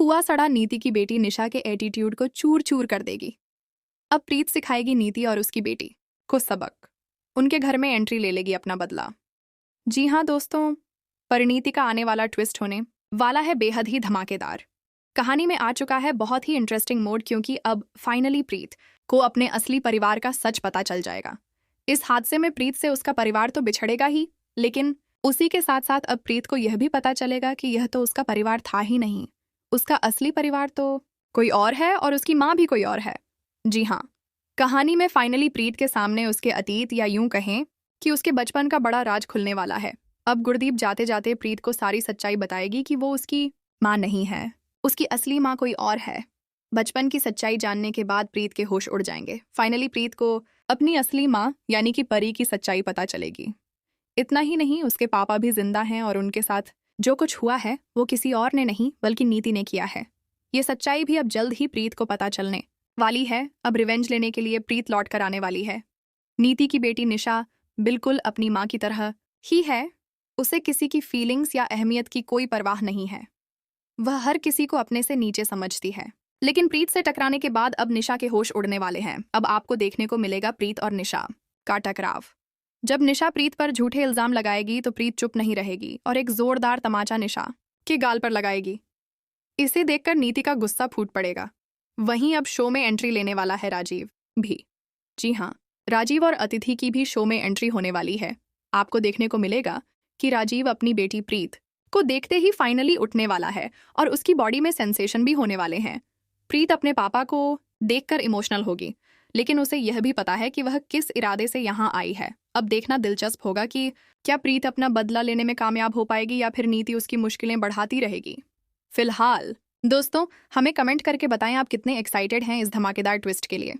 हुआ सड़ा नीति की बेटी निशा के एटीट्यूड को चूर चूर कर देगी। अब प्रीत सिखाएगी नीति और उसकी बेटी को सबक। उनके घर में एंट्री ले लेगी अपना बदला। जी हाँ दोस्तों, परिणीति का आने वाला ट्विस्ट होने वाला है बेहद ही धमाकेदार। कहानी में आ चुका है बहुत ही इंटरेस्टिंग मोड, क्योंकि अब फाइनली प्रीत को अपने असली परिवार का सच पता चल जाएगा। इस हादसे में प्रीत से उसका परिवार तो बिछड़ेगा ही, लेकिन उसी के साथ साथ अब प्रीत को यह भी पता चलेगा कि यह तो उसका परिवार था ही नहीं, उसका असली परिवार तो कोई और है और उसकी माँ भी कोई और है। जी हाँ, कहानी में फाइनली प्रीत के सामने उसके अतीत, या यूं कहें कि उसके बचपन का बड़ा राज खुलने वाला है। अब गुरदीप जाते जाते प्रीत को सारी सच्चाई बताएगी कि वो उसकी माँ नहीं है, उसकी असली माँ कोई और है। बचपन की सच्चाई जानने के बाद प्रीत के होश उड़ जाएंगे। फाइनली प्रीत को अपनी असली माँ यानी कि परी की सच्चाई पता चलेगी। इतना ही नहीं, उसके पापा भी जिंदा हैं और उनके साथ जो कुछ हुआ है वो किसी और ने नहीं बल्कि नीति ने किया है। ये सच्चाई भी अब जल्द ही प्रीत को पता चलने वाली है। अब रिवेंज लेने के लिए प्रीत लौट कर आने वाली है। नीति की बेटी निशा बिल्कुल अपनी माँ की तरह ही है। उसे किसी की फीलिंग्स या अहमियत की कोई परवाह नहीं है। वह हर किसी को अपने से नीचे समझती है। लेकिन प्रीत से टकराने के बाद अब निशा के होश उड़ने वाले हैं। अब आपको देखने को मिलेगा प्रीत और निशा का टकराव। जब निशा प्रीत पर झूठे इल्जाम लगाएगी तो प्रीत चुप नहीं रहेगी और एक जोरदार तमाचा निशा के गाल पर लगाएगी। इसे देखकर नीति का गुस्सा फूट पड़ेगा। वहीं अब शो में एंट्री लेने वाला है राजीव भी। जी हाँ, राजीव और अतिथि की भी शो में एंट्री होने वाली है। आपको देखने को मिलेगा कि राजीव अपनी बेटी प्रीत को देखते ही फाइनली उठने वाला है और उसकी बॉडी में सेंसेशन भी होने वाले हैं। प्रीत अपने पापा को देखकर इमोशनल होगी, लेकिन उसे यह भी पता है कि वह किस इरादे से यहाँ आई है। अब देखना दिलचस्प होगा कि क्या प्रीत अपना बदला लेने में कामयाब हो पाएगी या फिर नीति उसकी मुश्किलें बढ़ाती रहेगी। फिलहाल दोस्तों, हमें कमेंट करके बताएं आप कितने एक्साइटेड हैं इस धमाकेदार ट्विस्ट के लिए।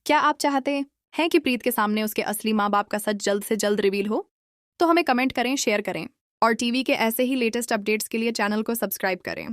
क्या आप चाहते हैं कि प्रीत के सामने उसके असली माँ बाप का सच जल्द से जल्द रिवील हो? तो हमें कमेंट करें, शेयर करें और टीवी के ऐसे ही लेटेस्ट अपडेट्स के लिए चैनल को सब्सक्राइब करें।